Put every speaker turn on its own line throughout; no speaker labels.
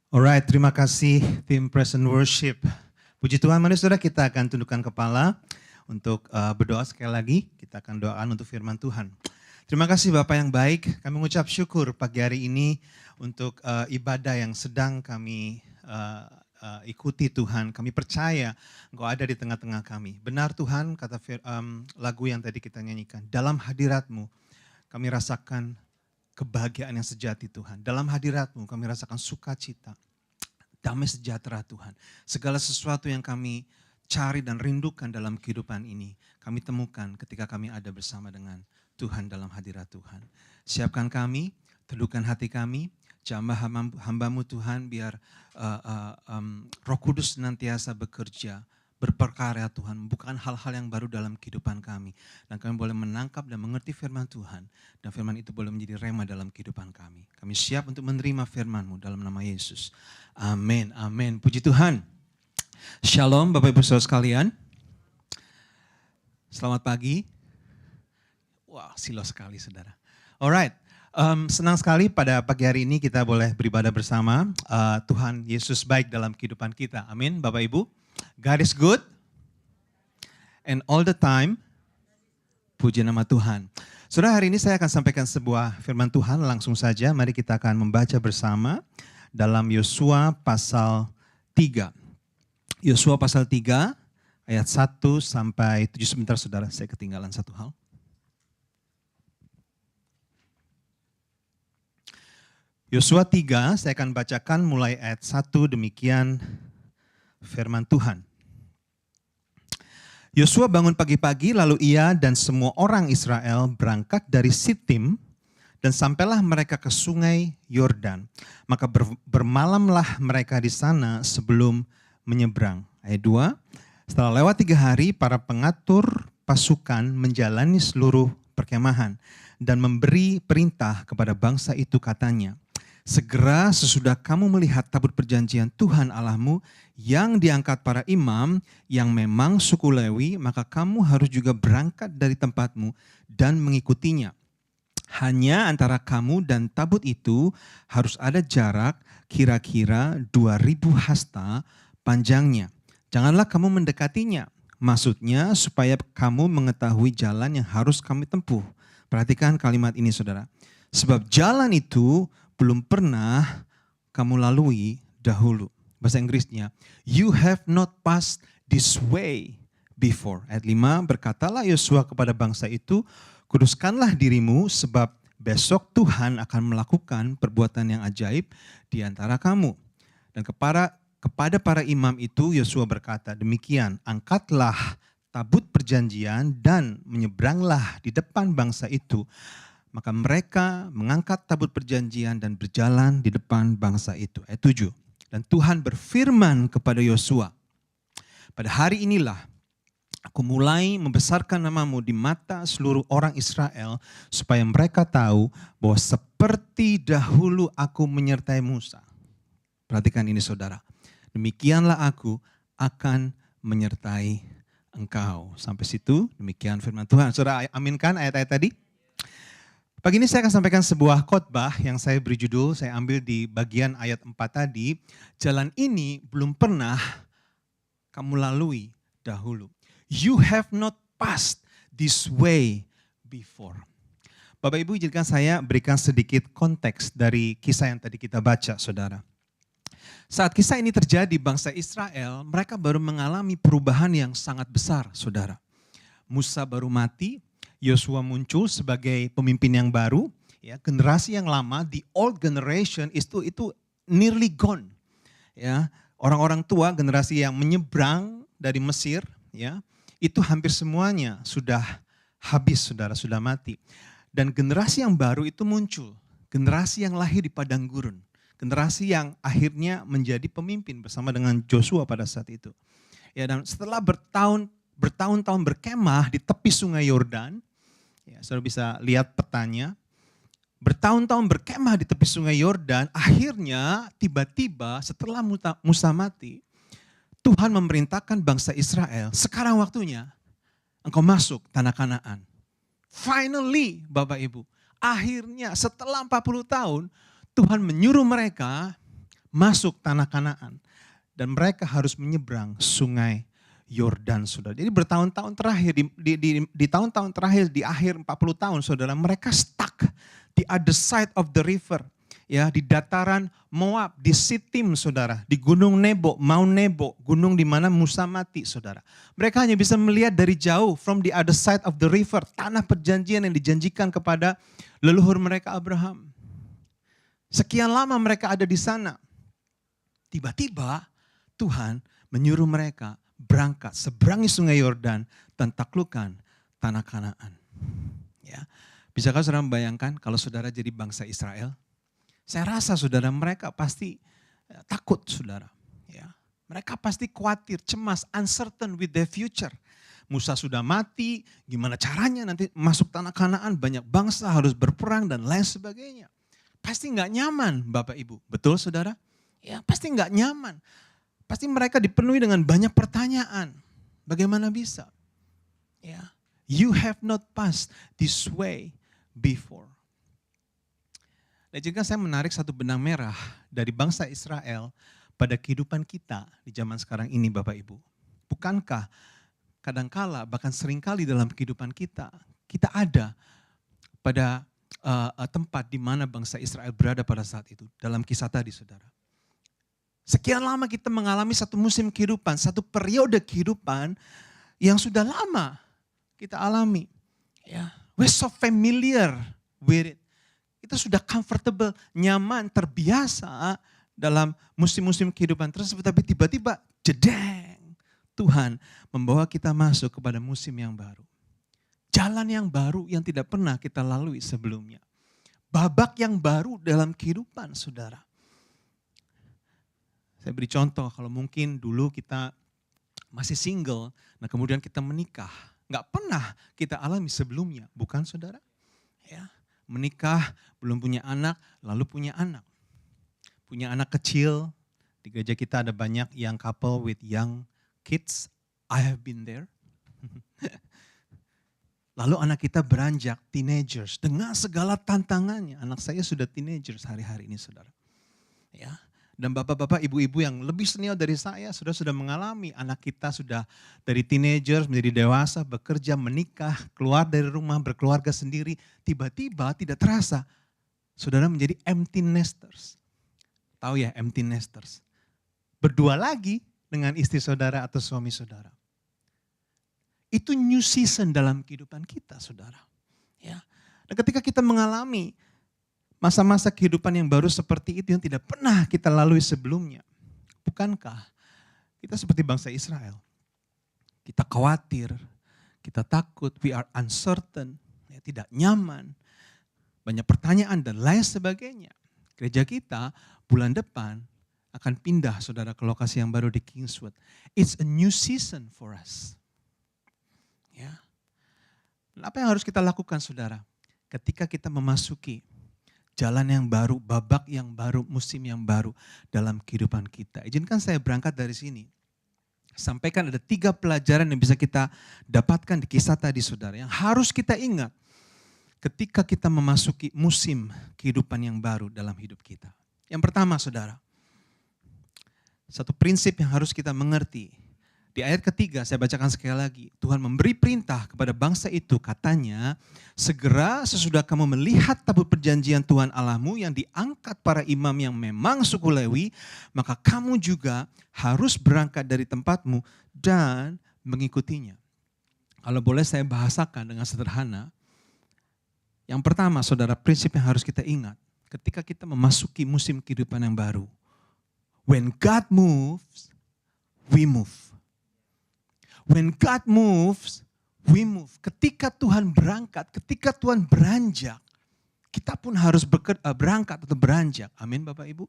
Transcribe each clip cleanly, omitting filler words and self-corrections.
Alright, terima kasih tim Present Worship. Puji Tuhan, mari saudara kita akan tundukkan kepala untuk berdoa sekali lagi. Kita akan doakan untuk firman Tuhan. Terima kasih Bapak yang baik, kami mengucap syukur pagi hari ini untuk ibadah yang sedang kami ikuti Tuhan. Kami percaya Engkau ada di tengah-tengah kami. Benar Tuhan, kata lagu yang tadi kita nyanyikan, dalam hadirat-Mu kami rasakan kebahagiaan yang sejati Tuhan. Dalam hadirat-Mu kami rasakan sukacita, damai sejahtera Tuhan. Segala sesuatu yang kami cari dan rindukan dalam kehidupan ini, kami temukan ketika kami ada bersama dengan Tuhan dalam hadirat Tuhan. Siapkan kami, teduhkan hati kami, jamah hamba-Mu Tuhan, biar Roh Kudus senantiasa bekerja, berperkarya Tuhan, membukakan hal-hal yang baru dalam kehidupan kami. Dan kami boleh menangkap dan mengerti firman Tuhan. Dan firman itu boleh menjadi rema dalam kehidupan kami. Kami siap untuk menerima firman-Mu dalam nama Yesus. Amin, amin. Puji Tuhan. Shalom Bapak Ibu Saudara sekalian. Selamat pagi. Wah, silau sekali saudara. Alright. Senang sekali pada pagi hari ini kita boleh beribadah bersama. Tuhan Yesus baik dalam kehidupan kita. Amin Bapak Ibu. God is good and all the time. Puji nama Tuhan. Saudara, hari ini saya akan sampaikan sebuah firman Tuhan langsung saja. Mari kita akan membaca bersama dalam Yosua pasal 3. Yosua pasal 3 ayat 1 sampai 7. Sebentar saudara, saya ketinggalan satu hal. Yosua 3, saya akan bacakan mulai ayat 1, demikian firman Tuhan. Yosua bangun pagi-pagi, lalu ia dan semua orang Israel berangkat dari Sitim dan sampailah mereka ke sungai Yordan. Maka bermalamlah mereka di sana sebelum menyeberang. Ayat 2, setelah lewat 3 hari, para pengatur pasukan menjalani seluruh perkemahan dan memberi perintah kepada bangsa itu, katanya, segera sesudah kamu melihat tabut perjanjian Tuhan Allahmu yang diangkat para imam yang memang suku Lewi, maka kamu harus juga berangkat dari tempatmu dan mengikutinya. Hanya antara kamu dan tabut itu harus ada jarak kira-kira 2000 hasta panjangnya. Janganlah kamu mendekatinya, maksudnya supaya kamu mengetahui jalan yang harus kami tempuh. Perhatikan kalimat ini saudara. Sebab jalan itu belum pernah kamu lalui dahulu. Bahasa Inggrisnya, you have not passed this way before. Ayat 5, berkatalah Yosua kepada bangsa itu, kuduskanlah dirimu sebab besok Tuhan akan melakukan perbuatan yang ajaib di antara kamu. Dan kepada para imam itu Yosua berkata, demikian, angkatlah tabut perjanjian dan menyeberanglah di depan bangsa itu. Maka mereka mengangkat tabut perjanjian dan berjalan di depan bangsa itu. Ayat 7. Dan Tuhan berfirman kepada Yosua, pada hari inilah aku mulai membesarkan namamu di mata seluruh orang Israel, supaya mereka tahu bahwa seperti dahulu aku menyertai Musa. Perhatikan ini saudara. Demikianlah aku akan menyertai engkau. Sampai situ, demikian firman Tuhan. Saudara aminkan ayat-ayat tadi? Pagi ini saya akan sampaikan sebuah khotbah yang saya beri judul, saya ambil di bagian ayat 4 tadi, jalan ini belum pernah kamu lalui dahulu. You have not passed this way before. Bapak Ibu, izinkan saya berikan sedikit konteks dari kisah yang tadi kita baca, saudara. Saat kisah ini terjadi, bangsa Israel, mereka baru mengalami perubahan yang sangat besar, saudara. Musa baru mati, Yosua muncul sebagai pemimpin yang baru, ya, generasi yang lama, the old generation itu nearly gone. Ya, orang-orang tua, generasi yang menyeberang dari Mesir, ya, itu hampir semuanya sudah habis, saudara, sudah mati. Dan generasi yang baru itu muncul, generasi yang lahir di padang gurun, generasi yang akhirnya menjadi pemimpin bersama dengan Joshua pada saat itu. Ya, dan setelah bertahun-tahun berkemah di tepi sungai Yordan, ya, saudara bisa lihat petanya, bertahun-tahun berkemah di tepi sungai Yordan, akhirnya tiba-tiba setelah Musa mati, Tuhan memerintahkan bangsa Israel, sekarang waktunya engkau masuk tanah Kanaan. Finally, Bapak Ibu, akhirnya setelah 40 tahun, Tuhan menyuruh mereka masuk tanah Kanaan. Dan mereka harus menyeberang sungai Yordan, saudara. Jadi bertahun-tahun terakhir, di tahun-tahun terakhir, di akhir 40 tahun, saudara, mereka stuck di other side of the river. Ya, di dataran Moab, di Sitim, saudara. Di Gunung Nebo, Mount Nebo, gunung di mana Musa mati, saudara. Mereka hanya bisa melihat dari jauh, from the other side of the river, tanah perjanjian yang dijanjikan kepada leluhur mereka Abraham. Sekian lama mereka ada di sana. Tiba-tiba Tuhan menyuruh mereka berangkat seberangi sungai Yordan dan taklukkan tanah Kanaan. Ya. Bisakah saudara membayangkan kalau saudara jadi bangsa Israel? Saya rasa saudara mereka pasti takut saudara. Ya. Mereka pasti khawatir, cemas, uncertain with their future. Musa sudah mati, gimana caranya nanti masuk tanah Kanaan, banyak bangsa harus berperang dan lain sebagainya. Pasti nggak nyaman Bapak Ibu, betul saudara? Ya pasti nggak nyaman. Pasti mereka dipenuhi dengan banyak pertanyaan. Bagaimana bisa? Ya, you have not passed this way before. Dan jika saya menarik satu benang merah dari bangsa Israel pada kehidupan kita di zaman sekarang ini Bapak Ibu. Bukankah kadangkala bahkan seringkali dalam kehidupan kita, kita ada pada tempat di mana bangsa Israel berada pada saat itu. Dalam kisah tadi saudara. Sekian lama kita mengalami satu musim kehidupan, satu periode kehidupan yang sudah lama kita alami. Ya, we're so familiar with it. Kita sudah comfortable, nyaman, terbiasa dalam musim-musim kehidupan tersebut. Tapi tiba-tiba jedeng, Tuhan membawa kita masuk kepada musim yang baru. Jalan yang baru yang tidak pernah kita lalui sebelumnya. Babak yang baru dalam kehidupan saudara. Saya beri contoh, kalau mungkin dulu kita masih single, nah kemudian kita menikah. Nggak pernah kita alami sebelumnya, bukan saudara? Ya, menikah, belum punya anak, lalu punya anak. Punya anak kecil, di gereja kita ada banyak young couple with young kids. I have been there. Lalu anak kita beranjak teenagers dengan segala tantangannya. Anak saya sudah teenagers hari-hari ini saudara. Ya. Dan bapak-bapak, ibu-ibu yang lebih senior dari saya sudah mengalami anak kita sudah dari teenagers menjadi dewasa, bekerja, menikah, keluar dari rumah, berkeluarga sendiri. Tiba-tiba tidak terasa, saudara menjadi empty nesters. Tahu ya empty nesters? Berdua lagi dengan istri saudara atau suami saudara. Itu new season dalam kehidupan kita saudara. Ya. Dan ketika kita mengalami masa-masa kehidupan yang baru seperti itu yang tidak pernah kita lalui sebelumnya. Bukankah kita seperti bangsa Israel? Kita khawatir, kita takut, we are uncertain, ya, tidak nyaman, banyak pertanyaan dan lain sebagainya. Gereja kita bulan depan akan pindah saudara ke lokasi yang baru di Kingswood. It's a new season for us. Ya. Dan apa yang harus kita lakukan saudara? Ketika kita memasuki jalan yang baru, babak yang baru, musim yang baru dalam kehidupan kita. Izinkan saya berangkat dari sini. Sampaikan ada 3 pelajaran yang bisa kita dapatkan di kisah tadi saudara. Yang harus kita ingat ketika kita memasuki musim kehidupan yang baru dalam hidup kita. Yang pertama saudara, satu prinsip yang harus kita mengerti. Di ayat ketiga saya bacakan sekali lagi. Tuhan memberi perintah kepada bangsa itu katanya, segera sesudah kamu melihat tabut perjanjian Tuhan Allahmu yang diangkat para imam yang memang suku Lewi, maka kamu juga harus berangkat dari tempatmu dan mengikutinya. Kalau boleh saya bahasakan dengan sederhana. Yang pertama saudara, prinsip yang harus kita ingat ketika kita memasuki musim kehidupan yang baru. When God moves, we move. When God moves, we move. Ketika Tuhan berangkat, ketika Tuhan beranjak, kita pun harus berangkat atau beranjak. Amin Bapak Ibu.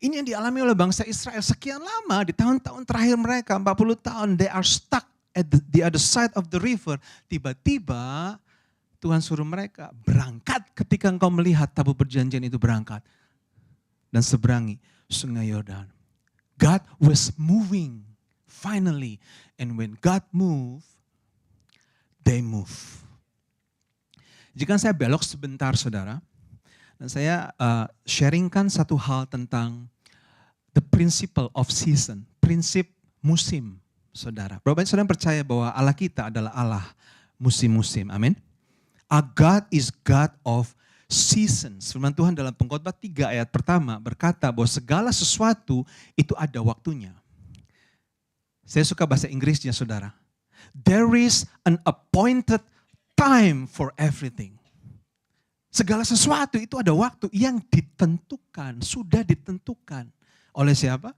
Ini yang dialami oleh bangsa Israel sekian lama di tahun-tahun terakhir mereka, 40 tahun, they are stuck at the other side of the river. Tiba-tiba Tuhan suruh mereka berangkat ketika engkau melihat tabut perjanjian itu berangkat. Dan seberangi sungai Yordan. God was moving. Finally, and when God move, they move. Jika saya belok sebentar saudara, dan saya sharingkan satu hal tentang The principle of season, prinsip musim, saudara. Berapa banyak saudara percaya bahwa Allah kita adalah Allah musim-musim, amin? Our God is God of seasons. Firman Tuhan dalam Pengkhotbah 3 ayat pertama berkata bahwa segala sesuatu itu ada waktunya. Saya suka bahasa Inggrisnya, saudara. There is an appointed time for everything. Segala sesuatu itu ada waktu yang ditentukan, sudah ditentukan. Oleh siapa?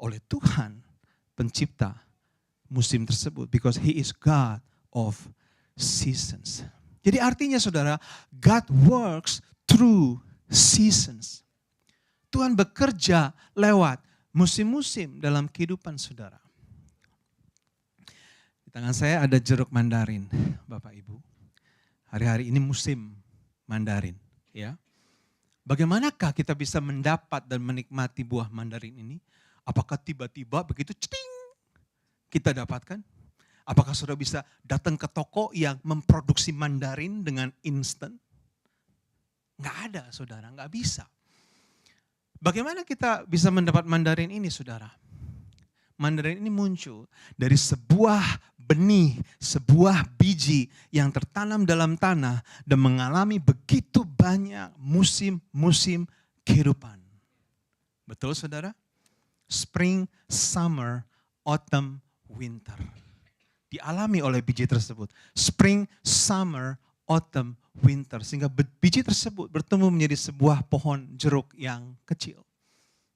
Oleh Tuhan, pencipta musim tersebut. Because He is God of seasons. Jadi artinya saudara, God works through seasons. Tuhan bekerja lewat musim-musim dalam kehidupan saudara. Di tangan saya ada jeruk mandarin, Bapak Ibu. Hari-hari ini musim mandarin, ya. Bagaimanakah kita bisa mendapat dan menikmati buah mandarin ini? Apakah tiba-tiba begitu ceting kita dapatkan? Apakah saudara bisa datang ke toko yang memproduksi mandarin dengan instan? Nggak ada saudara, nggak bisa. Bagaimana kita bisa mendapat mandarin ini saudara? Mandarin ini muncul dari sebuah benih, sebuah biji yang tertanam dalam tanah dan mengalami begitu banyak musim-musim kehidupan. Betul saudara? Spring, summer, autumn, winter. Dialami oleh biji tersebut. Spring, summer, autumn, winter. Sehingga biji tersebut bertumbuh menjadi sebuah pohon jeruk yang kecil.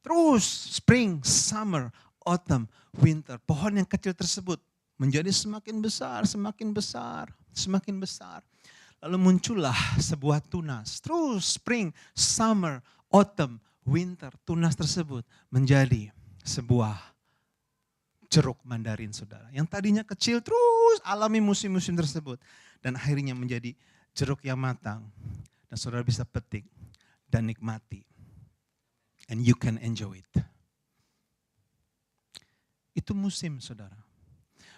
Terus spring, summer, autumn, winter. Pohon yang kecil tersebut menjadi semakin besar, semakin besar, semakin besar. Lalu muncullah sebuah tunas. Terus spring, summer, autumn, winter. Tunas tersebut menjadi sebuah jeruk mandarin saudara. Yang tadinya kecil terus alami musim-musim tersebut. Dan akhirnya menjadi jeruk yang matang. Dan saudara bisa petik dan nikmati. And you can enjoy it. Itu musim saudara.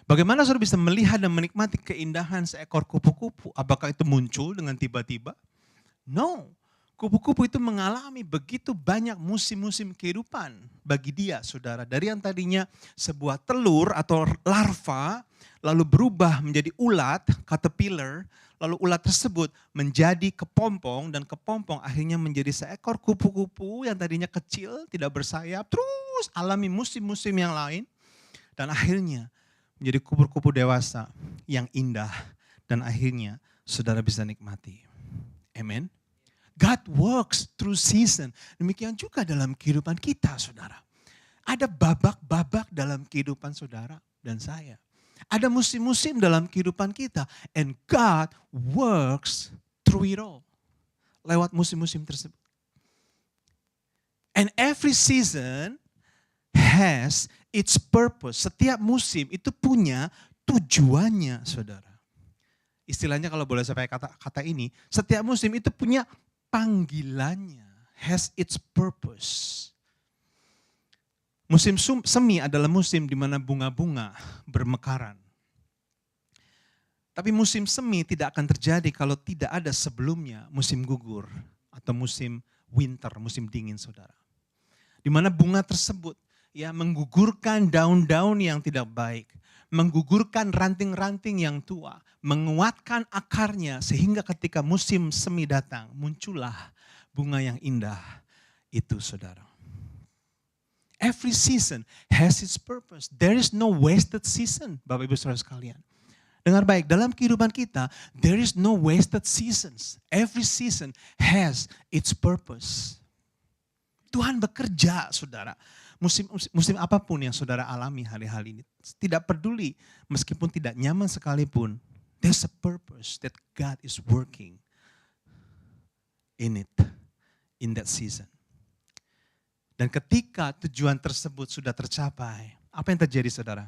Bagaimana saudara bisa melihat dan menikmati keindahan seekor kupu-kupu? Apakah itu muncul dengan tiba-tiba? No. Kupu-kupu itu mengalami begitu banyak musim-musim kehidupan bagi dia saudara. Dari yang tadinya sebuah telur atau larva, lalu berubah menjadi ulat, caterpillar, lalu ulat tersebut menjadi kepompong dan kepompong akhirnya menjadi seekor kupu-kupu yang tadinya kecil, tidak bersayap, terus alami musim-musim yang lain. Dan akhirnya menjadi kupu-kupu dewasa yang indah dan akhirnya saudara bisa nikmati. Amen. God works through season. Demikian juga dalam kehidupan kita, saudara. Ada babak-babak dalam kehidupan saudara dan saya. Ada musim-musim dalam kehidupan kita. And God works through it all. Lewat musim-musim tersebut. And every season has its purpose. Setiap musim itu punya tujuannya, saudara. Istilahnya kalau boleh saya pakai kata ini, setiap musim itu punya panggilannya, has its purpose. Musim semi adalah musim di mana bunga-bunga bermekaran. Tapi musim semi tidak akan terjadi kalau tidak ada sebelumnya musim gugur atau musim winter, musim dingin saudara. Di mana bunga tersebut ya menggugurkan daun-daun yang tidak baik, menggugurkan ranting-ranting yang tua, menguatkan akarnya sehingga ketika musim semi datang muncullah bunga yang indah itu saudara. Every season has its purpose. There is no wasted season, Bapak Ibu Saudara sekalian. Dengar baik, dalam kehidupan kita there is no wasted seasons. Every season has its purpose. Tuhan bekerja saudara. Musim apapun yang saudara alami hari-hari ini. Tidak peduli, meskipun tidak nyaman sekalipun. There's a purpose that God is working in it, in that season. Dan ketika tujuan tersebut sudah tercapai, apa yang terjadi saudara?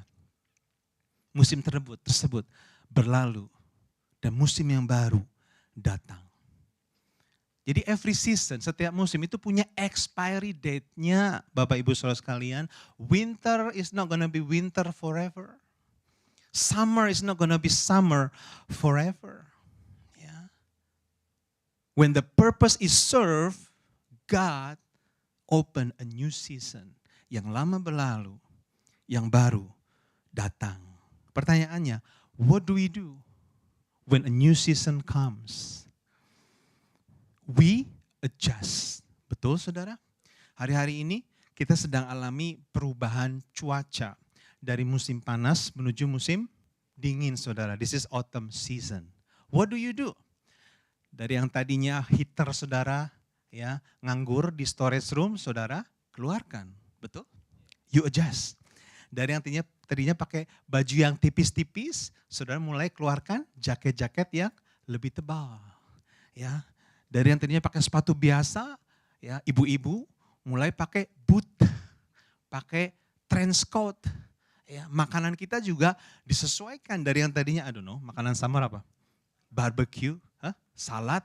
Musim tersebut berlalu dan musim yang baru datang. Jadi every season, setiap musim itu punya expiry date-nya Bapak Ibu Saudara sekalian. Winter is not gonna be winter forever. Summer is not gonna be summer forever. Yeah. When the purpose is served, God open a new season. Yang lama berlalu, yang baru datang. Pertanyaannya, what do we do when a new season comes? We adjust. Betul saudara? Hari-hari ini kita sedang alami perubahan cuaca. Dari musim panas menuju musim dingin saudara. This is autumn season. What do you do? Dari yang tadinya heater saudara, ya nganggur di storage room saudara, keluarkan. Betul? You adjust. Dari yang tadinya pakai baju yang tipis-tipis, saudara mulai keluarkan jaket-jaket yang lebih tebal. Ya, dari yang tadinya pakai sepatu biasa, ya ibu-ibu mulai pakai boot, pakai trench coat. Ya, makanan kita juga disesuaikan dari yang tadinya, makanan summer apa? Barbecue, salad.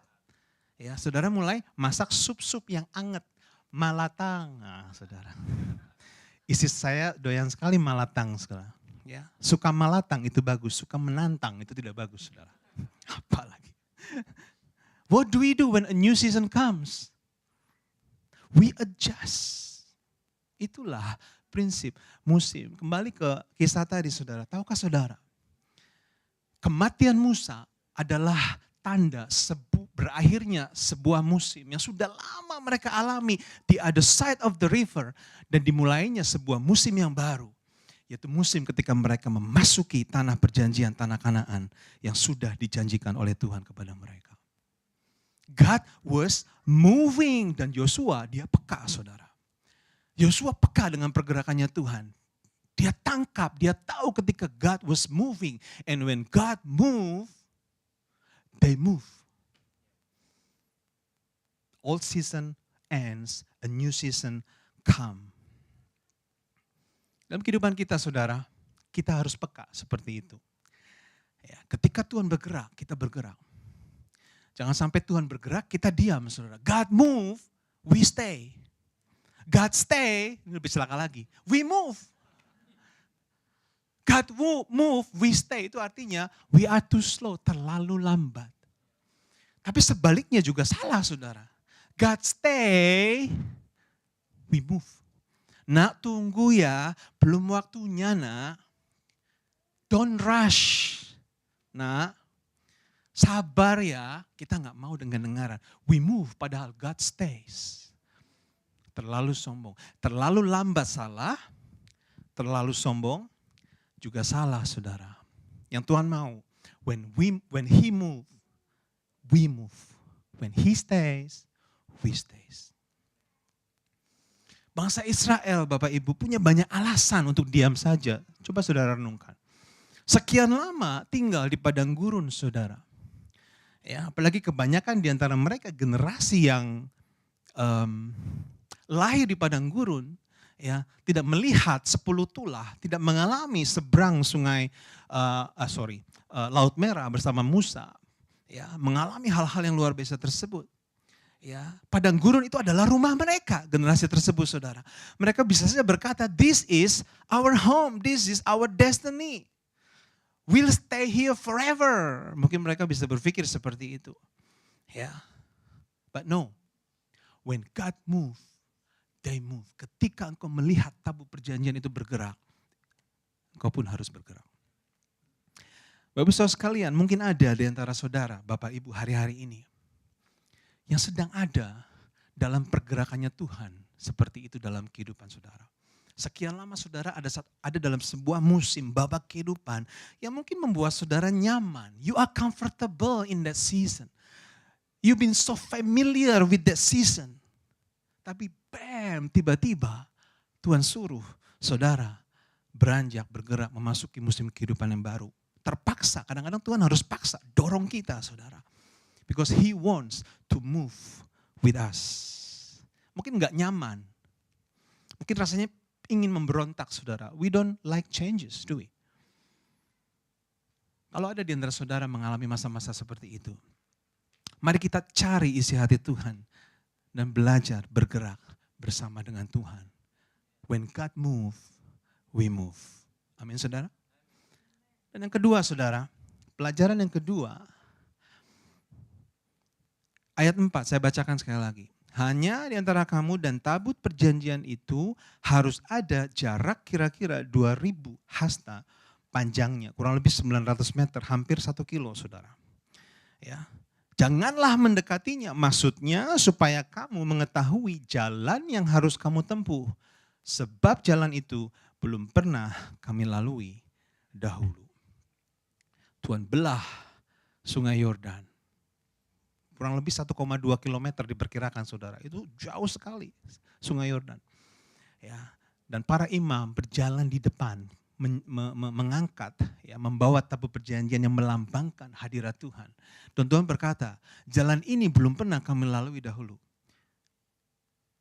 Ya, saudara mulai masak sup-sup yang anget, malatang. Nah, saudara. Istri saya doyan sekali malatang sekarang. Ya, suka malatang itu bagus, suka menantang itu tidak bagus, saudara. Apalagi. What do we do when a new season comes? We adjust. Itulah prinsip musim. Kembali ke kisah tadi saudara. Tahukah saudara? Kematian Musa adalah tanda berakhirnya sebuah musim yang sudah lama mereka alami di other side of the river. Dan dimulainya sebuah musim yang baru. Yaitu musim ketika mereka memasuki tanah perjanjian, tanah Kanaan yang sudah dijanjikan oleh Tuhan kepada mereka. God was moving dan Yosua dia peka saudara. Yosua peka dengan pergerakannya Tuhan. Dia tangkap, dia tahu ketika God was moving. And when God move, they move. Old season ends, a new season come. Dalam kehidupan kita saudara, kita harus peka seperti itu. Ya, ketika Tuhan bergerak, kita bergerak. Jangan sampai Tuhan bergerak, kita diam saudara. God move, we stay. God stay, ini lebih celaka lagi. We move. God move, we stay. Itu artinya we are too slow, terlalu lambat. Tapi sebaliknya juga salah saudara. God stay, we move. Nak tunggu ya, belum waktunya nak. Don't rush. Nak, sabar ya, kita gak mau dengar-dengaran. We move padahal God stays. Terlalu sombong. Terlalu lambat salah, terlalu sombong juga salah saudara. Yang Tuhan mau, when He move, we move. When He stays, we stays. Bangsa Israel, Bapak Ibu, punya banyak alasan untuk diam saja. Coba saudara renungkan. Sekian lama tinggal di padang gurun, saudara. Ya, apalagi kebanyakan di antara mereka generasi yang lahir di padang gurun, ya, tidak melihat 10 tulah, tidak mengalami seberang Laut Merah bersama Musa, ya, mengalami hal-hal yang luar biasa tersebut. Ya, padang gurun itu adalah rumah mereka, generasi tersebut saudara. Mereka bisa saja berkata, this is our home, this is our destiny. We'll stay here forever. Mungkin mereka bisa berpikir seperti itu. Ya, but no, when God move, they move. Ketika engkau melihat tabut perjanjian itu bergerak, engkau pun harus bergerak. Bapak saudara sekalian, mungkin ada di antara saudara, Bapak Ibu hari-hari ini, yang sedang ada dalam pergerakannya Tuhan seperti itu dalam kehidupan saudara. Sekian lama saudara ada dalam sebuah musim babak kehidupan yang mungkin membuat saudara nyaman. You are comfortable in that season. You've been so familiar with that season. Tapi bam, tiba-tiba Tuhan suruh saudara beranjak, bergerak, memasuki musim kehidupan yang baru. Terpaksa, kadang-kadang Tuhan harus paksa, dorong kita saudara. Because He wants to move with us. Mungkin gak nyaman. Mungkin rasanya ingin memberontak saudara. We don't like changes, do we? Kalau ada di antara saudara mengalami masa-masa seperti itu, mari kita cari isi hati Tuhan dan belajar bergerak bersama dengan Tuhan. When God move, we move. Amin saudara. Dan yang kedua saudara, pelajaran yang kedua, ayat 4 saya bacakan sekali lagi. Hanya di antara kamu dan tabut perjanjian itu harus ada jarak kira-kira 2000 hasta panjangnya, kurang lebih 900 meter, hampir 1 kilo saudara. Ya. Janganlah mendekatinya, maksudnya supaya kamu mengetahui jalan yang harus kamu tempuh. Sebab jalan itu belum pernah kami lalui dahulu. Tuhan belah sungai Yordan. Kurang lebih 1,2 kilometer diperkirakan saudara. Itu jauh sekali sungai Yordan. Ya, dan para imam berjalan di depan mengangkat, ya, membawa tabut perjanjian yang melambangkan hadirat Tuhan. Dan Tuhan berkata, jalan ini belum pernah kami lalui dahulu.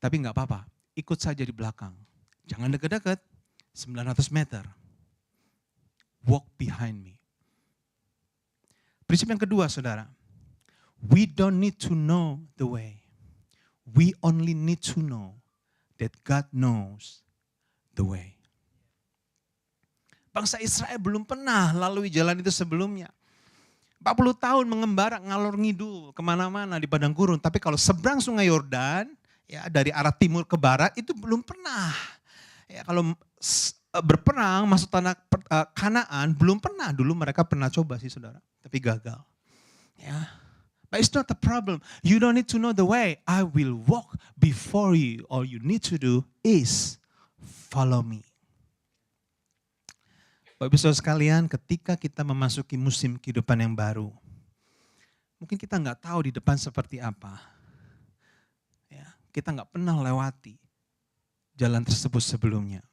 Tapi enggak apa-apa, ikut saja di belakang. Jangan dekat-dekat, 900 meter. Walk behind me. Prinsip yang kedua saudara, we don't need to know the way. We only need to know that God knows the way. Bangsa Israel belum pernah lalui jalan itu sebelumnya. 40 tahun mengembara ngalor ngidul kemana-mana di padang gurun. Tapi kalau seberang sungai Yordan, ya dari arah timur ke barat itu belum pernah. Ya, kalau berperang masuk tanah Kanaan belum pernah. Dulu mereka pernah coba sih saudara, tapi gagal. Ya. But it's not a problem. You don't need to know the way. I will walk before you. All you need to do is follow me. Bapak Ibu Saudara sekalian, ketika kita memasuki musim kehidupan yang baru, mungkin kita nggak tahu di depan seperti apa. Ya, kita nggak pernah lewati jalan tersebut sebelumnya.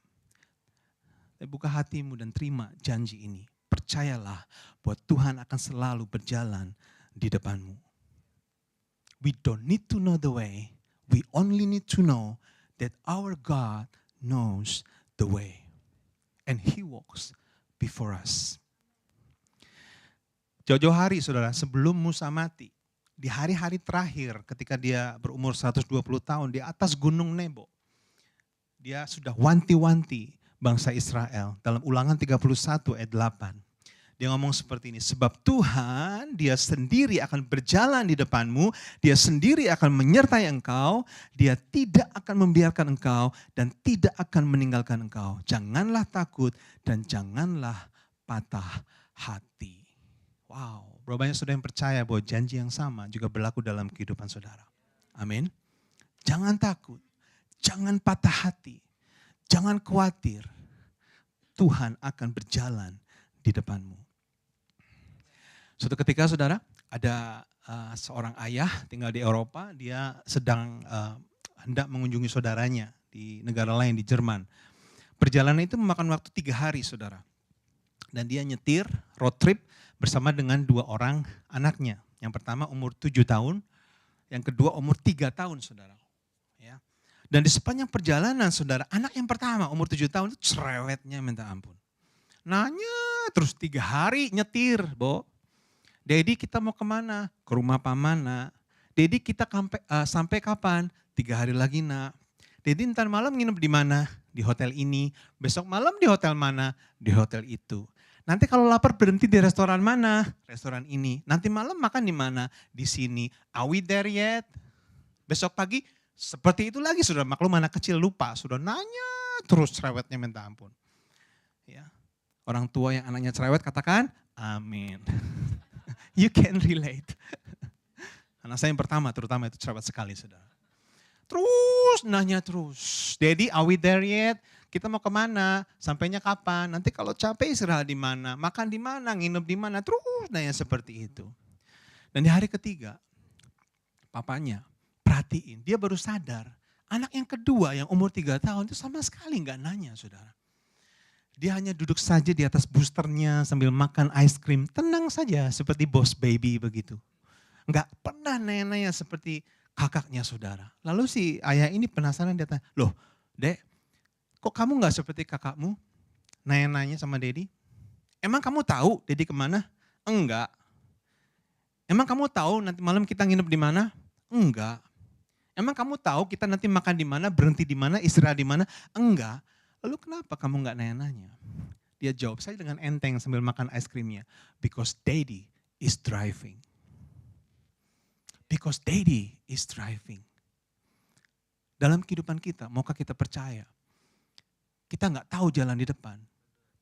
Tapi buka hatimu dan terima janji ini. Percayalah bahwa Tuhan akan selalu berjalan di depanmu. We don't need to know the way. We only need to know that our God knows the way. And He walks before us. Jauh-jauh hari saudara, sebelum Musa mati, di hari-hari terakhir ketika dia berumur 120 tahun di atas gunung Nebo, dia sudah wanti-wanti bangsa Israel dalam Ulangan 31 ayat 8. Dia ngomong seperti ini, sebab Tuhan dia sendiri akan berjalan di depanmu, dia sendiri akan menyertai engkau, dia tidak akan membiarkan engkau dan tidak akan meninggalkan engkau. Janganlah takut dan janganlah patah hati. Wow, berapa banyak saudara yang percaya bahwa janji yang sama juga berlaku dalam kehidupan saudara. Amin. Jangan takut, jangan patah hati, jangan khawatir. Tuhan akan berjalan di depanmu. Suatu ketika saudara, ada seorang ayah tinggal di Eropa, dia sedang hendak mengunjungi saudaranya di negara lain, di Jerman. Perjalanan itu memakan waktu 3 hari saudara. Dan dia nyetir road trip bersama dengan 2 orang anaknya. Yang pertama umur 7 tahun, yang kedua umur 3 tahun saudara. Ya. Dan di sepanjang perjalanan saudara, anak yang pertama umur 7 tahun itu cerewetnya minta ampun. Nanya terus 3 hari nyetir, Bo. Dedi kita mau kemana? Ke rumah Pamana. Dedi kita sampai kapan? 3 hari lagi nak. Dedi ntar malam nginep di mana? Di hotel ini. Besok malam di hotel mana? Di hotel itu. Nanti kalau lapar berhenti di restoran mana? Restoran ini. Nanti malam makan di mana? Di sini. Are we there yet? Besok pagi seperti itu lagi sudah, maklum anak kecil lupa. Sudah nanya terus cerewetnya minta ampun. Ya. Orang tua yang anaknya cerewet katakan amin. You can relate. Anak saya yang pertama terutama itu cerewet sekali saudara. Terus nanya terus. Daddy, are we there yet? Kita mau kemana? Sampainya kapan? Nanti kalau capek istirahat di mana? Makan di mana? Nginep di mana? Terus nanya seperti itu. Dan di hari ketiga, papanya perhatiin. Dia baru sadar. Anak yang kedua yang umur 3 tahun itu sama sekali nggak nanya saudara. Dia hanya duduk saja di atas boosternya sambil makan ice cream. Tenang saja seperti boss baby begitu. Enggak pernah nanya-nanya seperti kakaknya saudara. Lalu si ayah ini penasaran, dia tanya, loh Dek, kok kamu enggak seperti kakakmu? Nanya-nanya sama Dedi. Emang kamu tahu Dedi kemana? Enggak. Emang kamu tahu nanti malam kita nginep di mana? Enggak. Emang kamu tahu kita nanti makan di mana, berhenti di mana, istirahat di mana? Enggak. Lalu kenapa kamu nggak nanya-nanya? Dia jawab saja dengan enteng sambil makan es krimnya. Because Daddy is driving. Because Daddy is driving. Dalam kehidupan kita, maukah kita percaya? Kita nggak tahu jalan di depan.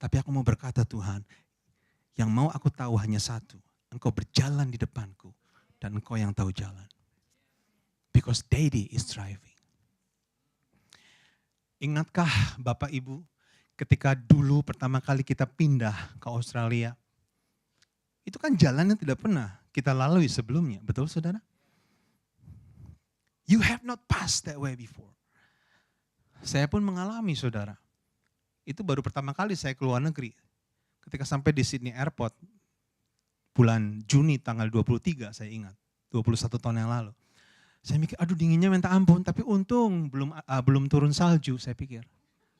Tapi aku mau berkata Tuhan, yang mau aku tahu hanya satu. Engkau berjalan di depanku dan engkau yang tahu jalan. Because Daddy is driving. Ingatkah Bapak Ibu ketika dulu pertama kali kita pindah ke Australia? Itu kan jalan yang tidak pernah kita lalui sebelumnya. Betul saudara? You have not passed that way before. Saya pun mengalami saudara. Itu baru pertama kali saya keluar negeri. Ketika sampai di Sydney Airport, bulan Juni tanggal 23 saya ingat. 21 tahun yang lalu. Saya mikir, aduh dinginnya minta ampun, tapi untung belum turun salju, saya pikir.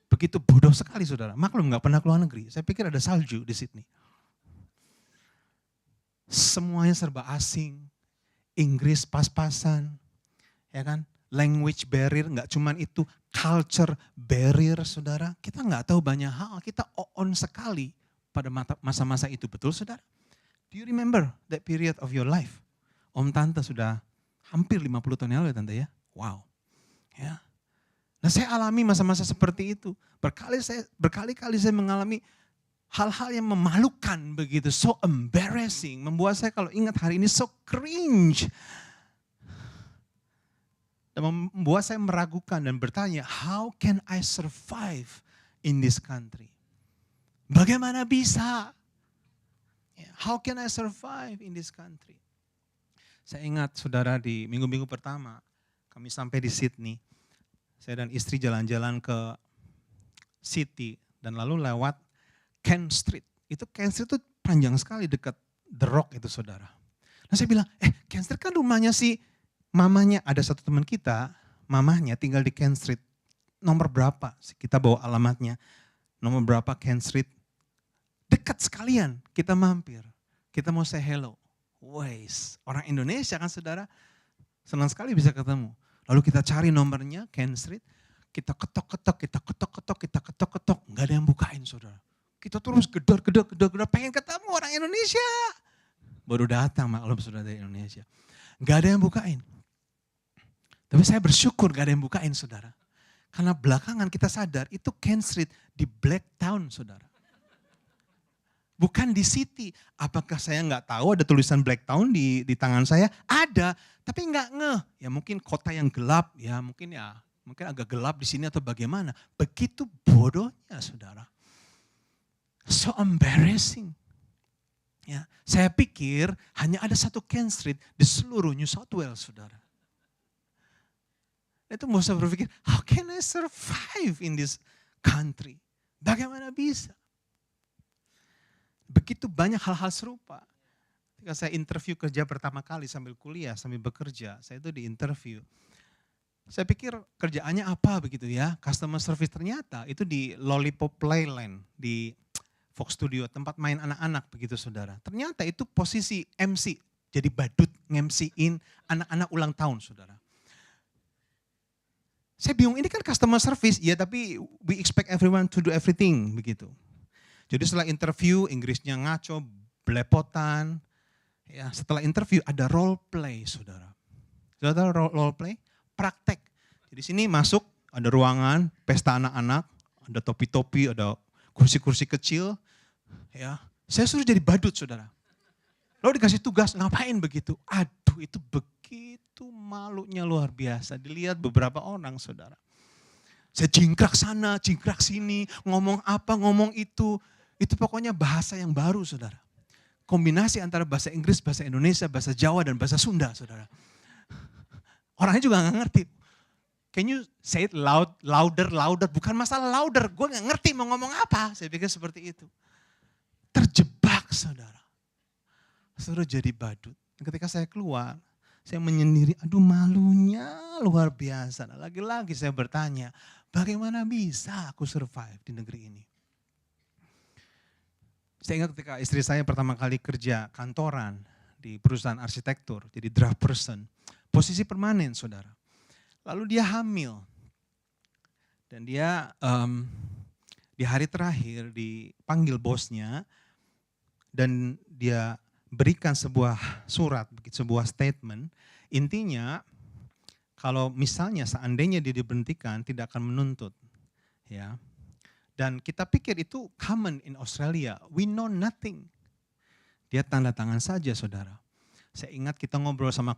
Begitu bodoh sekali saudara, maklum gak pernah keluar negeri. Saya pikir ada salju di Sydney. Semuanya serba asing, Inggris pas-pasan, ya kan? Language barrier, gak cuman itu, culture barrier saudara. Kita gak tahu banyak hal, kita on sekali pada masa-masa itu, betul saudara? Do you remember that period of your life? Om Tante sudah hampir 50 tahun yang lalu ya Tante ya. Wow. Ya. Nah saya alami masa-masa seperti itu. Berkali-kali saya mengalami hal-hal yang memalukan begitu. So embarrassing. Membuat saya kalau ingat hari ini so cringe. Dan membuat saya meragukan dan bertanya, how can I survive in this country? Bagaimana bisa? How can I survive in this country? Saya ingat saudara di minggu-minggu pertama kami sampai di Sydney. Saya dan istri jalan-jalan ke city dan lalu lewat Kent Street. Itu Kent Street itu panjang sekali dekat The Rock itu saudara. Nah saya bilang, Kent Street kan rumahnya si mamanya. Ada satu teman kita, mamanya tinggal di Kent Street. Nomor berapa? Kita bawa alamatnya. Nomor berapa Kent Street. Dekat sekalian kita mampir. Kita mau say hello. Wais, orang Indonesia kan saudara, senang sekali bisa ketemu. Lalu kita cari nomornya, Kent Street, kita ketok, nggak ada yang bukain saudara. Kita terus gedor, pengen ketemu orang Indonesia. Baru datang maklum saudara dari Indonesia. Nggak ada yang bukain. Tapi saya bersyukur nggak ada yang bukain saudara. Karena belakangan kita sadar itu Kent Street di Blacktown saudara. Bukan di city. Apakah saya nggak tahu ada tulisan Blacktown di tangan saya? Ada, tapi nggak ngeh. Ya mungkin kota yang gelap, mungkin agak gelap di sini atau bagaimana. Begitu bodohnya saudara. So embarrassing. Ya, saya pikir hanya ada satu Kent Street di seluruh New South Wales saudara. Itu mau saya berpikir, how can I survive in this country? Bagaimana bisa? Begitu banyak hal-hal serupa. Ketika saya interview kerja pertama kali sambil kuliah, sambil bekerja, saya itu di interview. Saya pikir kerjaannya apa begitu ya, customer service, ternyata itu di Lollipop Playland, di Fox Studio, tempat main anak-anak begitu saudara. Ternyata itu posisi MC, jadi badut nge-MC-in anak-anak ulang tahun saudara. Saya bingung, ini kan customer service, ya tapi we expect everyone to do everything begitu. Jadi setelah interview, Inggrisnya ngaco, belepotan. Ya, setelah interview ada role play, saudara. Saudara role play, praktek. Jadi sini masuk, ada ruangan, pesta anak-anak, ada topi-topi, ada kursi-kursi kecil. Ya, saya suruh jadi badut, saudara. Lalu dikasih tugas, ngapain begitu? Aduh, itu begitu malunya luar biasa. Dilihat beberapa orang, saudara. Saya jingkrak sana, jingkrak sini, ngomong apa, ngomong itu. Itu pokoknya bahasa yang baru saudara. Kombinasi antara bahasa Inggris, bahasa Indonesia, bahasa Jawa, dan bahasa Sunda saudara. Orangnya juga gak ngerti. Can you say it louder. Bukan masalah louder, gue gak ngerti mau ngomong apa. Saya pikir seperti itu. Terjebak saudara. Suruh jadi badut. Ketika saya keluar, saya menyendiri, aduh malunya luar biasa. Nah, lagi-lagi saya bertanya, bagaimana bisa aku survive di negeri ini? Saya ingat ketika istri saya pertama kali kerja kantoran di perusahaan arsitektur, jadi draft person, posisi permanen saudara. Lalu dia hamil dan dia di hari terakhir dipanggil bosnya dan dia berikan sebuah surat, sebuah statement, intinya Kalau misalnya seandainya dia diberhentikan, tidak akan menuntut. Ya. Dan kita pikir itu common in Australia. We know nothing. Dia tanda tangan saja, saudara. Saya ingat kita ngobrol sama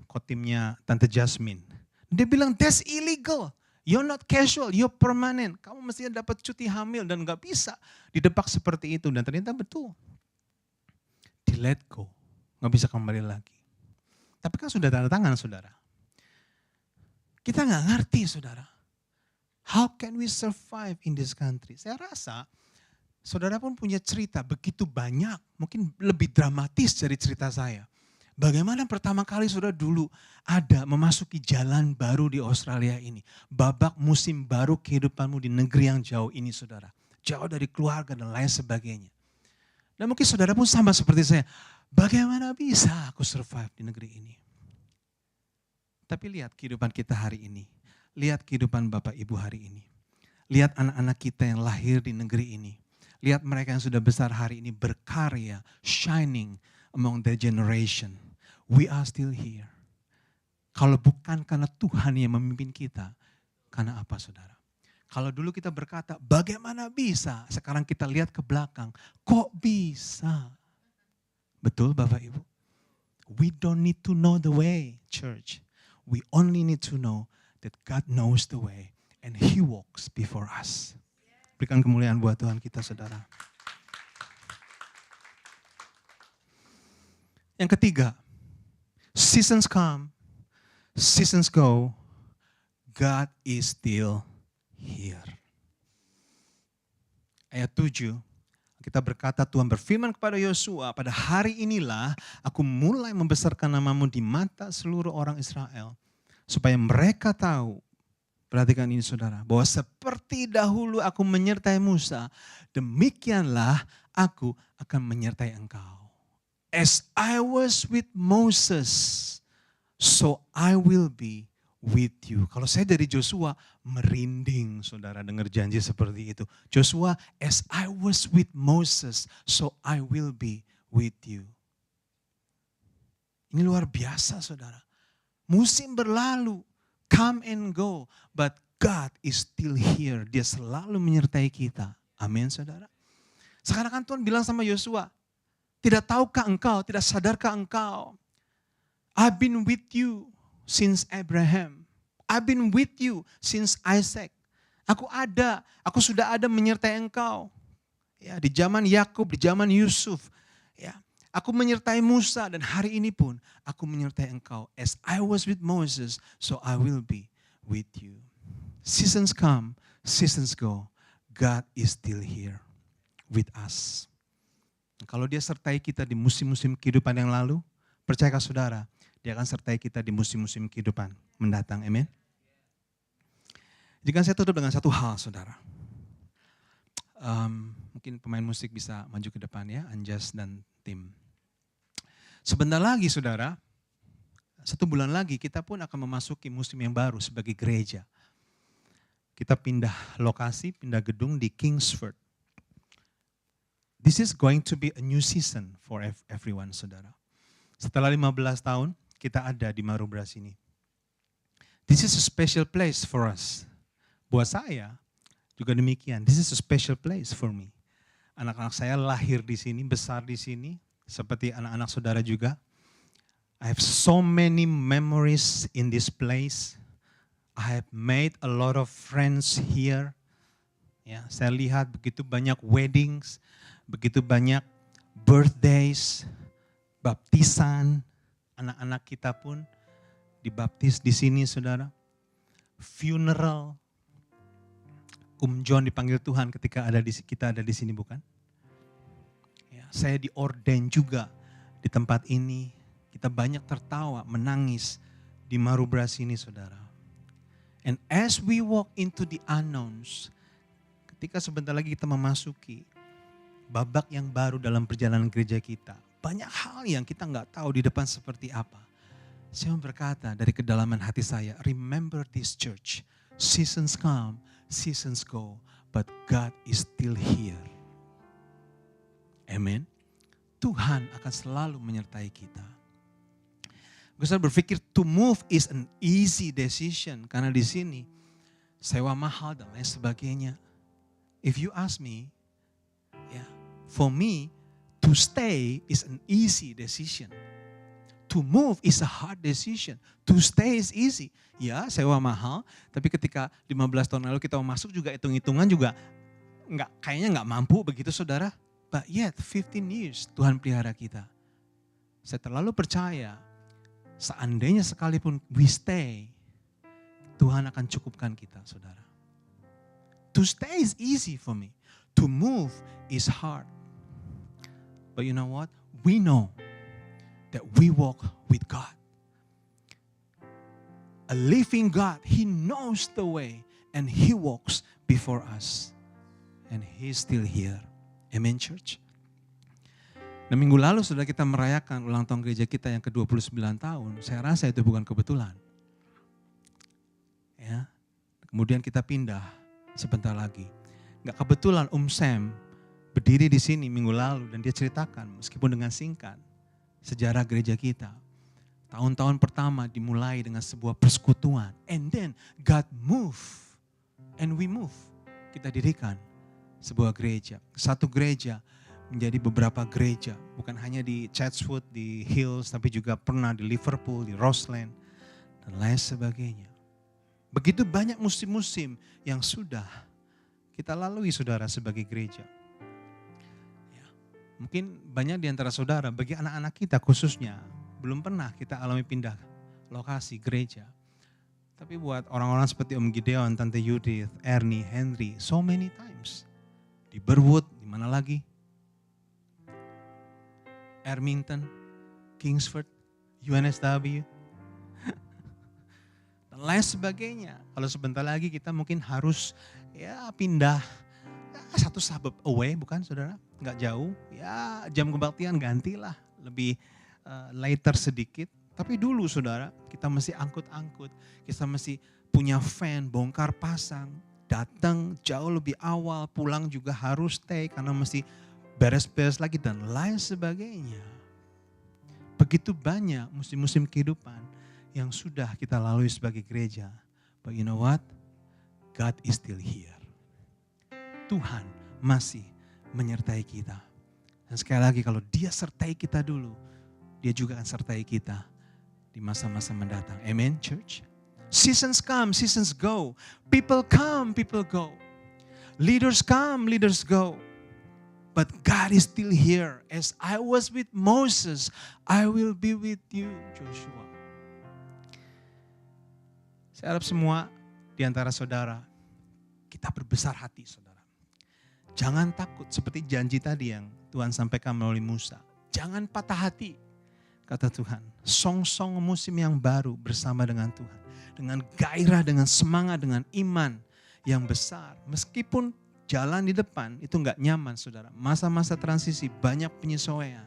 kotimnya Tante Jasmine. Dia bilang, that's illegal. You're not casual, you're permanent. Kamu mestinya dapat cuti hamil dan gak bisa didepak seperti itu. Dan ternyata betul. Di let go, gak bisa kembali lagi. Tapi kan sudah tanda tangan, saudara. Kita gak ngerti, saudara. How can we survive in this country? Saya rasa saudara pun punya cerita begitu banyak, mungkin lebih dramatis dari cerita saya. Bagaimana pertama kali saudara dulu ada memasuki jalan baru di Australia ini. Babak musim baru kehidupanmu di negeri yang jauh ini, saudara. Jauh dari keluarga dan lain sebagainya. Dan mungkin saudara pun sama seperti saya. Bagaimana bisa aku survive di negeri ini? Tapi lihat kehidupan kita hari ini. Lihat kehidupan Bapak Ibu hari ini. Lihat anak-anak kita yang lahir di negeri ini. Lihat mereka yang sudah besar hari ini berkarya, shining among their generation. We are still here. Kalau bukan karena Tuhan yang memimpin kita, karena apa, saudara? Kalau dulu kita berkata, bagaimana bisa? Sekarang kita lihat ke belakang, kok bisa? Betul Bapak Ibu? We don't need to know the way, church. We only need to know that God knows the way and He walks before us. Berikan kemuliaan buat Tuhan kita, saudara. Yang ketiga, seasons come, seasons go, God is still here. Ayat 7, kita berkata Tuhan berfirman kepada Yosua, pada hari inilah aku mulai membesarkan namamu di mata seluruh orang Israel. Supaya mereka tahu, perhatikan ini saudara, bahwa seperti dahulu aku menyertai Musa, demikianlah aku akan menyertai engkau. As I was with Moses, so I will be with you. Kalau saya dari Joshua, merinding saudara dengar janji seperti itu. Joshua, as I was with Moses, so I will be with you. Ini luar biasa saudara. Musim berlalu, come and go, but God is still here. Dia selalu menyertai kita. Amin saudara. Sekarang kan Tuhan bilang sama Yosua, tidak tahukah engkau, tidak sadarkah engkau? I've been with you since Abraham. I've been with you since Isaac. Aku sudah ada menyertai engkau. Ya, di zaman Yakub, di zaman Yusuf. Ya, aku menyertai Musa dan hari ini pun aku menyertai engkau. As I was with Moses, so I will be with you. Seasons come, seasons go. God is still here with us. Kalau dia sertai kita di musim-musim kehidupan yang lalu, percayakah saudara, dia akan sertai kita di musim-musim kehidupan mendatang. Amin. Jika saya tutup dengan satu hal, saudara. Mungkin pemain musik bisa maju ke depan ya, Anjas dan tim. Sebentar lagi, saudara, 1 bulan lagi kita pun akan memasuki musim yang baru sebagai gereja. Kita pindah lokasi, pindah gedung di Kingsford. This is going to be a new season for everyone, saudara. Setelah 15 tahun, kita ada di Marubras ini. This is a special place for us. Buat saya, juga demikian. This is a special place for me. Anak-anak saya lahir di sini, besar di sini, seperti anak-anak saudara juga. I have so many memories in this place. I have made a lot of friends here. Ya, saya lihat begitu banyak weddings, begitu banyak birthdays, baptisan, anak-anak kita pun dibaptis di sini, saudara. Funeral, John dipanggil Tuhan ketika kita ada di sini, bukan? Ya, saya diordain juga di tempat ini. Kita banyak tertawa, menangis di Marubras ini, saudara. And as we walk into the unknowns, ketika sebentar lagi kita memasuki babak yang baru dalam perjalanan gereja kita, banyak hal yang kita nggak tahu di depan seperti apa. Saya berkata dari kedalaman hati saya, remember this church, seasons come, seasons go, but God is still here. Amen. Tuhan akan selalu menyertai kita. Gue selalu berpikir to move is an easy decision. Karena di sini sewa mahal dan lain sebagainya. If you ask me, for me, to stay is an easy decision. To move is a hard decision. To stay is easy. Ya, sewa mahal, tapi ketika 15 tahun lalu kita mau masuk juga hitung-hitungan juga kayaknya nggak mampu begitu saudara. But yet 15 years Tuhan pelihara kita. Saya terlalu percaya seandainya sekalipun we stay, Tuhan akan cukupkan kita saudara. To stay is easy for me. To move is hard. But you know what? We know that we walk with God. A living God, He knows the way and He walks before us. And He's still here. Amen, church? Nah, minggu lalu sudah kita merayakan ulang tahun gereja kita yang ke-29 tahun. Saya rasa itu bukan kebetulan. Ya. Kemudian kita pindah sebentar lagi. Gak kebetulan Sam berdiri di sini minggu lalu dan dia ceritakan meskipun dengan singkat sejarah gereja kita. Tahun-tahun pertama dimulai dengan sebuah persekutuan. And then God move and we move. Kita dirikan sebuah gereja. Satu gereja menjadi beberapa gereja. Bukan hanya di Chatswood, di Hills, tapi juga pernah di Liverpool, di Roseland, dan lain sebagainya. Begitu banyak musim-musim yang sudah kita lalui saudara sebagai gereja. Ya, mungkin banyak di antara saudara, bagi anak-anak kita khususnya, belum pernah kita alami pindah lokasi gereja. Tapi buat orang-orang seperti Om Gideon, Tante Judith, Ernie, Henry, so many times. Di Berwood, di mana lagi? Ermington, Kingsford, UNSW, dan lain sebagainya. Kalau sebentar lagi kita mungkin harus pindah satu suburb away, bukan saudara? Nggak jauh, jam kebaktian gantilah, lebih later sedikit. Tapi dulu saudara, kita mesti angkut-angkut, kita mesti punya van, bongkar pasang, datang jauh lebih awal, pulang juga harus stay karena mesti beres-beres lagi dan lain sebagainya. Begitu banyak musim-musim kehidupan yang sudah kita lalui sebagai gereja. But you know what? God is still here. Tuhan masih menyertai kita. Dan sekali lagi kalau Dia sertai kita dulu, Dia juga akan sertai kita di masa-masa mendatang. Amen, church? Seasons come, seasons go. People come, people go. Leaders come, leaders go. But God is still here. As I was with Moses, I will be with you, Joshua. Saya harap semua di antara saudara, kita berbesar hati saudara. Jangan takut seperti janji tadi yang Tuhan sampaikan melalui Musa. Jangan patah hati, kata Tuhan. Song-song musim yang baru bersama dengan Tuhan. Dengan gairah, dengan semangat, dengan iman yang besar. Meskipun jalan di depan itu enggak nyaman saudara. Masa-masa transisi banyak penyesuaian.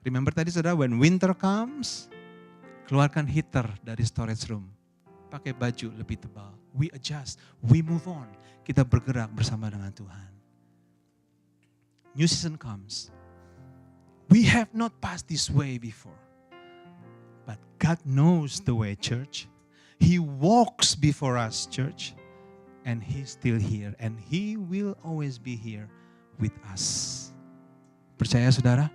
Remember tadi saudara, when winter comes, keluarkan heater dari storage room. Pakai baju lebih tebal. We adjust, we move on. Kita bergerak bersama dengan Tuhan. New season comes. We have not passed this way before. But God knows the way, church. He walks before us, church. And He's still here. And He will always be here with us. Percaya saudara?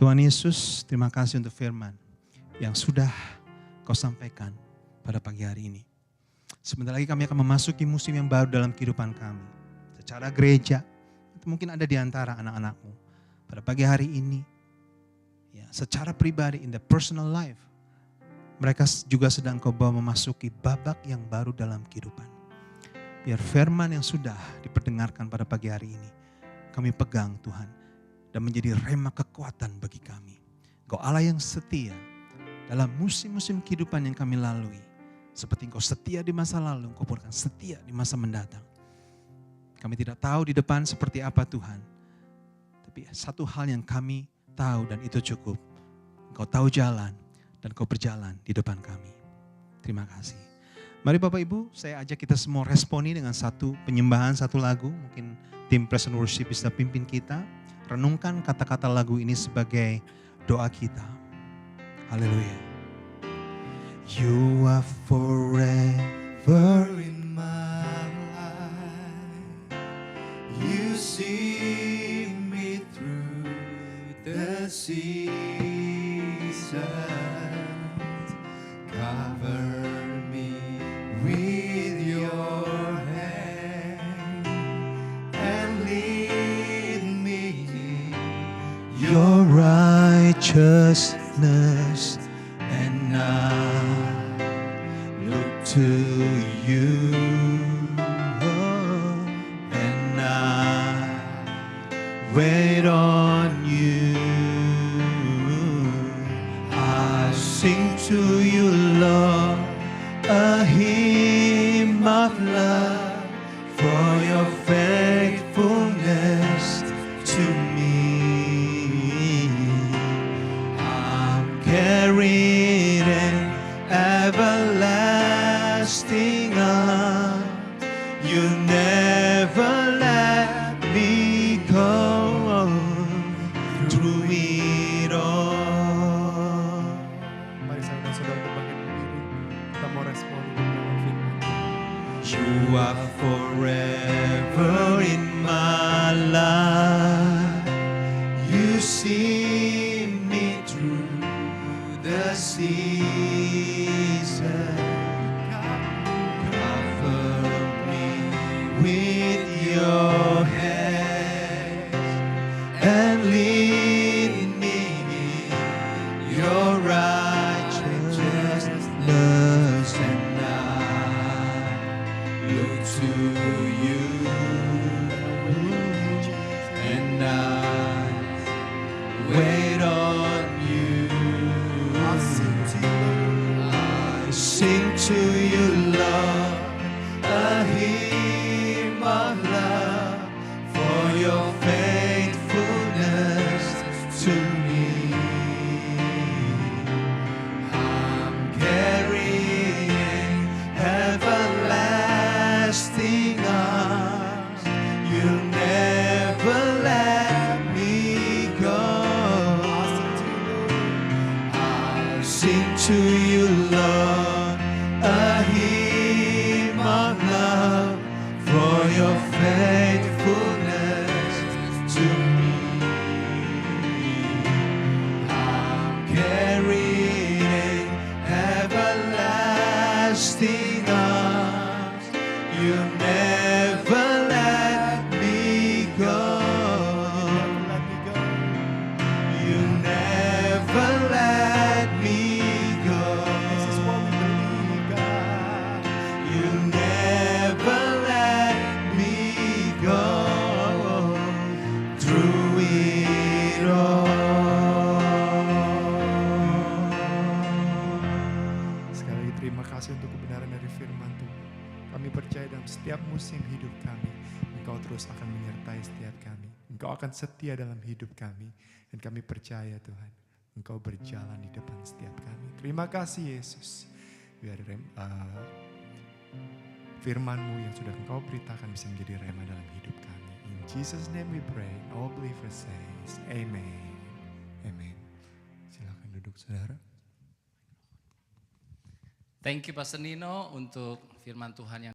Tuhan Yesus, terima kasih untuk firman yang sudah Kau sampaikan pada pagi hari ini. Sebentar lagi kami akan memasuki musim yang baru dalam kehidupan kami. Secara gereja, mungkin ada di antara anak-anakmu. Pada pagi hari ini, secara pribadi, in the personal life, mereka juga sedang Kau bawa memasuki babak yang baru dalam kehidupan. Biar firman yang sudah diperdengarkan pada pagi hari ini, kami pegang Tuhan, dan menjadi rema kekuatan bagi kami. Kau Allah yang setia dalam musim-musim kehidupan yang kami lalui. Seperti Engkau setia di masa lalu, Engkau pun akan setia di masa mendatang. Kami tidak tahu di depan seperti apa Tuhan. Tapi satu hal yang kami tahu dan itu cukup. Engkau tahu jalan dan Kau berjalan di depan kami. Terima kasih. Mari Bapak Ibu, saya ajak kita semua responi dengan satu penyembahan, satu lagu. Mungkin tim Present Worship bisa pimpin kita. Renungkan kata-kata lagu ini sebagai doa kita. Haleluya. You are forever in my life. You see me through the seasons. Cover me with your hand and lead me in your righteousness. And I look to you, and I wait on you. I sing to you, Lord, a hymn of love for your faithfulness to me. I'm carried in everlasting arms. You never let me go through it all.
Mari saudara-saudara bangkit berdiri. Kita mau respon dengan firman.
You are forever in my life. You see me through the season. Cover me with your hands and lead me in your righteousness. And I look to you, and I wait on you. I sing to you, Lord, a hymn of love for your faithfulness to me. I'm carrying everlasting arms. You never let me go. I'll sing to you, Lord, a hymn of love for your faithfulness to me. I'm carrying everlasting arms. You never let me go. You never let me go. You never let me go through it all.
Sekali lagi terima kasih untuk kebenaran dari firman Tuhan. Kami percaya dalam setiap musim hidup kami, Engkau terus akan menyertai setiap kami. Engkau akan setia dalam hidup kami. Dan kami percaya Tuhan, Engkau berjalan di depan setiap kami. Terima kasih Yesus. Biar firman-Mu yang sudah Engkau beritakan bisa menjadi rema dalam hidup kami. In Jesus' name we pray. All believers say, Amen. Amen. Silakan duduk saudara.
Thank you Pastor Nino untuk firman Tuhan yang